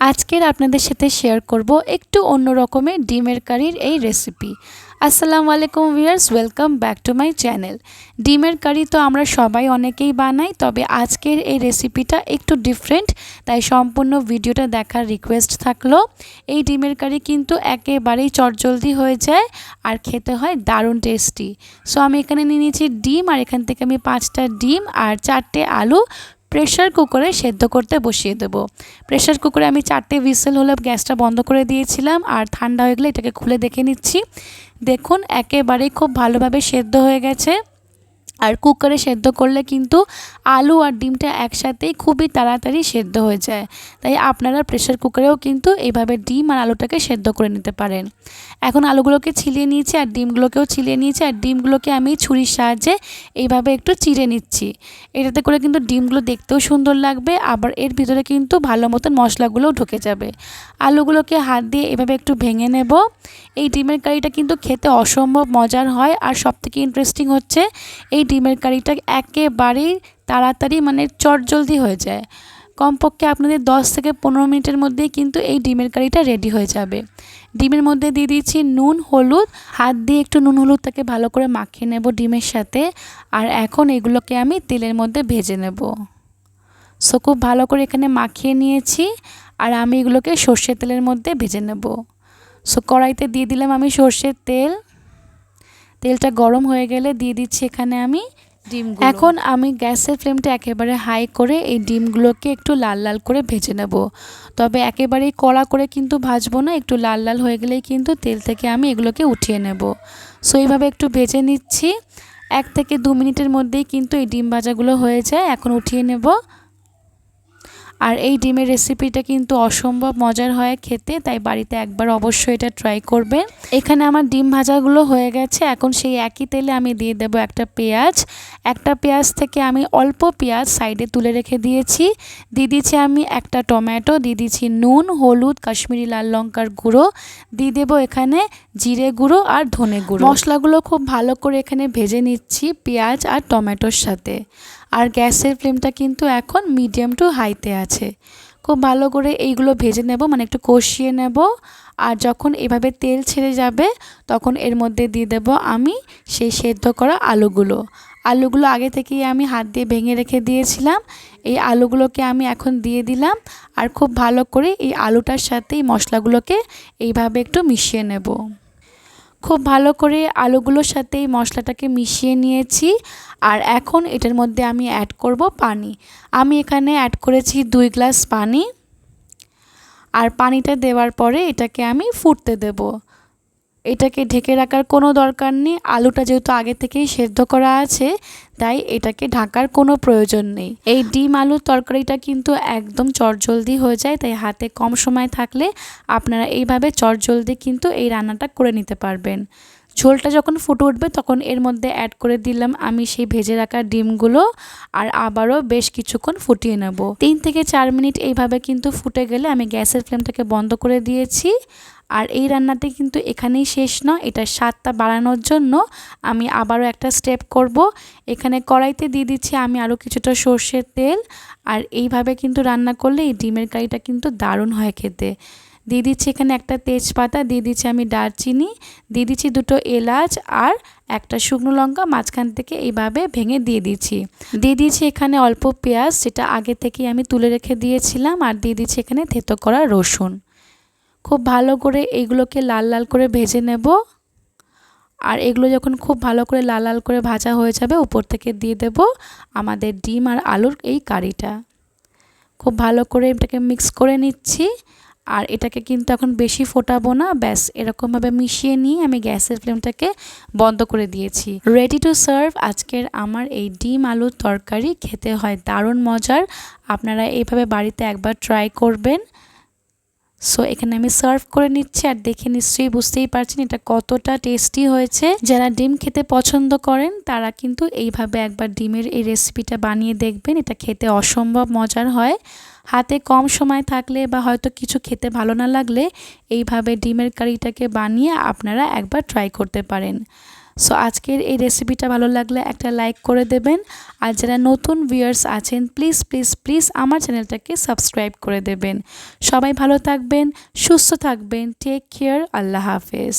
আজকের আপনাদের সাথে শেয়ার করব একটু অন্য রকমের ডিমের কারির এই রেসিপি। আসসালামু আলাইকুম viewers, welcome back to my channel. ডিমের কারি তো আমরা সবাই অনেকেই বানাই, তবে আজকের এই রেসিপিটা একটু ডিফারেন্ট, তাই সম্পূর্ণ ভিডিওটা দেখার রিকোয়েস্ট থাকলো। এই ডিমের কারি কিন্তু একেবারেই চটজলদি হয়ে যায় আর খেতে হয় দারুণ টেস্টি। সো আমি এখানে নিয়ে নিয়েছি ডিম, আর এখান থেকে আমি 5টা ডিম আর 4টে আলু প্রেশার কুকারে সেদ্ধ করতে বসিয়ে দেব। প্রেশার কুকারে আমি 4টে হুইসেল হলে গ্যাসটা বন্ধ করে দিয়েছিলাম, আর ঠান্ডা হয়ে গেলে এটাকে খুলে দেখে নিচ্ছি। দেখুন একেবারেই খুব ভালোভাবে সেদ্ধ হয়ে গেছে। আর কুকারে সেদ্ধ করলে কিন্তু আলু আর ডিমটা একসাথেই খুবই তাড়াতাড়ি সেদ্ধ হয়ে যায়, তাই আপনারা প্রেশার কুকারেও কিন্তু এইভাবে ডিম আর আলুটাকে সেদ্ধ করে নিতে পারেন। এখন আলুগুলোকে ছিলিয়ে নিয়েছি আর ডিমগুলোকেও ছিলিয়ে নিয়েছি, আর ডিমগুলোকে আমি ছুরির সাহায্যে এইভাবে একটু চিড়ে নিচ্ছি। এটাতে করে কিন্তু ডিমগুলো দেখতেও সুন্দর লাগবে, আবার এর ভিতরে কিন্তু ভালো মতন মশলাগুলোও ঢুকে যাবে। আলুগুলোকে হাত দিয়ে এভাবে একটু ভেঙে নেব। এই ডিমের কারিটা কিন্তু খেতে অসম্ভব মজার হয়, আর সবথেকে ইন্টারেস্টিং হচ্ছে এই ডিমের কারিটা একেবারেই তাড়াতাড়ি চটজলদি হয়ে যায়। কমপক্ষে আপনাদের 10 থেকে 15 মিনিটের মধ্যেই কিন্তু এই ডিমের কারিটা রেডি হয়ে যাবে। ডিমের মধ্যে দিয়ে দিচ্ছি নুন হলুদ, হাত দিয়ে একটু নুন হলুদটাকে ভালো করে মাখিয়ে নেব ডিমের সাথে। আর এখন এগুলোকে আমি তেলের মধ্যে ভেজে নেব। সো খুব ভালো করে এখানে মাখিয়ে নিয়েছি, আর আমি এগুলোকে সর্ষের তেলের মধ্যে ভেজে নেব। সো কড়াইতে দিয়ে দিলাম আমি সর্ষের তেল। তেলটা গরম হয়ে গেলে দিয়ে দিচ্ছি এখানে আমি ডিমগুলো। এখন আমি গ্যাসের ফ্লেমটা একেবারে হাই করে এই ডিমগুলোকে একটু লাল লাল করে ভেজে নেব। তবে একেবারেই কড়া করে কিন্তু ভাজবো না, একটু লাল লাল হয়ে গেলেই কিন্তু তেল থেকে আমি এগুলোকে উঠিয়ে নেব। সো এইভাবে একটু ভেজে নিচ্ছি। 1 থেকে 2 মিনিটের মধ্যেই কিন্তু এই ডিম ভাজাগুলো হয়ে যায়। এখন উঠিয়ে নেব। আর এই ডিমের রেসিপিটা কিন্তু অসম্ভব মজার হয় খেতে, তাই বাড়িতে একবার অবশ্যই এটা ট্রাই করবেন। এখানে আমার ডিম ভাজাগুলো হয়ে গেছে। এখন সেই একই তেলে আমি দিয়ে দেব একটা পেঁয়াজ। একটা পেঁয়াজ থেকে আমি অল্প পেঁয়াজ সাইডে তুলে রেখে দিয়েছি। দিয়ে দিচ্ছি আমি একটা টমেটো, দিয়ে দিচ্ছি নুন হলুদ কাশ্মীরি লাল লঙ্কার গুঁড়ো, দিয়ে দেবো এখানে জিরে গুঁড়ো আর ধনে গুঁড়ো। মশলাগুলো খুব ভালো করে এখানে ভেজে নিচ্ছি পেঁয়াজ আর টমেটোর সাথে। আর গ্যাসের ফ্লেমটা কিন্তু এখন মিডিয়াম টু হাইতে আছে। খুব ভালো করে এইগুলো ভেজে নেব, একটু কষিয়ে নেব। আর যখন এভাবে তেল ছেড়ে যাবে তখন এর মধ্যে দিয়ে দেব আমি সেই সেদ্ধ করা আলুগুলো। আলুগুলো আগে থেকেই আমি হাত দিয়ে ভেঙে রেখে দিয়েছিলাম। এই আলুগুলোকে আমি এখন দিয়ে দিলাম, আর খুব ভালো করে এই আলুটার সাথে এই মশলাগুলোকে এইভাবে একটু মিশিয়ে নেব। খুব ভালো করে আলুগুলোর সাথে এই মশলাটাকে মিশিয়ে নিয়েছি। আর এখন এটার মধ্যে আমি অ্যাড করব পানি। আমি এখানে অ্যাড করেছি 2 গ্লাস পানি। আর পানিটা দেওয়ার পরে এটাকে আমি ফুটতে দেব। এটাকে ঢেকে রাখার কোনো দরকার নেই, আলুটা যেহেতু আগে থেকেই সেদ্ধ করা আছে, তাই এটাকে ঢাকার কোনো প্রয়োজন নেই। এই ডিম আলুর তরকারিটা কিন্তু একদম চটজলদি হয়ে যায়, তাই হাতে কম সময় থাকলে আপনারা এইভাবে চটজলদি কিন্তু এই রান্নাটা করে নিতে পারবেন। ঝোলটা যখন ফুটে উঠবে তখন এর মধ্যে অ্যাড করে দিলাম আমি সেই ভেজে রাখা ডিমগুলো, আর আবারও বেশ কিছুক্ষণ ফুটিয়ে নেব। 3 থেকে 4 মিনিট এইভাবে কিন্তু ফুটে গেলে আমি গ্যাসের ফ্লেমটাকে বন্ধ করে দিয়েছি। আর এই রান্নাটি কিন্তু এখানেই শেষ নয়, এটা স্বাদটা বাড়ানোর জন্য আমি আবারও একটা স্টেপ করব। এখানে কড়াইতে দিয়ে দিচ্ছি আমি আরও কিছুটা সর্ষের তেল। আর এইভাবে কিন্তু রান্না করলে এই ডিমের কারিটা কিন্তু দারুণ হয় খেতে। দিয়ে দিচ্ছি এখানে একটা তেজপাতা, দিয়ে দিচ্ছি আমি দারচিনি, দিয়ে দিচ্ছি 2টো এলাচ আর একটা শুকনো লঙ্কা মাঝখান থেকে এইভাবে ভেঙে দিয়ে দিচ্ছি। দিয়ে দিচ্ছি এখানে অল্প পেঁয়াজ, যেটা আগে থেকেই আমি তুলে রেখে দিয়েছিলাম। আর দিয়ে দিচ্ছি এখানে থেতো করা রসুন। খুব ভালো করে এইগুলোকে লাল লাল করে ভেজে নেব। আর এগুলো যখন খুব ভালো করে লাল লাল করে ভাজা হয়ে যাবে উপর থেকে দিয়ে দেব আমাদের ডিম আর আলুর এই কারিটা। খুব ভালো করে এটাকে মিক্স করে নিচ্ছি। আর এটাকে কিন্তু এখন বেশি ফোটাবো না, ব্যাস এরকমভাবে মিশিয়ে নিয়ে আমি গ্যাসের ফ্লেমটাকে বন্ধ করে দিয়েছি। রেডি টু সার্ভ আজকের আমার এই ডিম আলুর তরকারি। খেতে হয় দারুণ মজার, আপনারা এইভাবে বাড়িতে একবার ট্রাই করবেন। সো এখানে আমি সার্ভ করে নিচ্ছি, আর দেখে নিশ্চয়ই বুঝতেই পারছেন এটা কতটা টেস্টি হয়েছে। যারা ডিম খেতে পছন্দ করেন তারা কিন্তু এইভাবে একবার ডিমের এই রেসিপিটা বানিয়ে দেখবেন, এটা খেতে অসম্ভব মজার হয়। হাতে কম সময় থাকলে বা হয়তো কিছু খেতে ভালো না লাগলে এইভাবে ডিমের কারিটাকে বানিয়ে আপনারা একবার ট্রাই করতে পারেন। সো আজকের এই রেসিপিটা ভালো লাগলে একটা লাইক করে দেবেন, আর যারা নতুন ভিউয়ার্স আছেন প্লিজ প্লিজ প্লিজ আমার চ্যানেলটাকে সাবস্ক্রাইব করে দেবেন। সবাই ভালো থাকবেন, সুস্থ থাকবেন, টেক কেয়ার, আল্লাহ হাফেজ।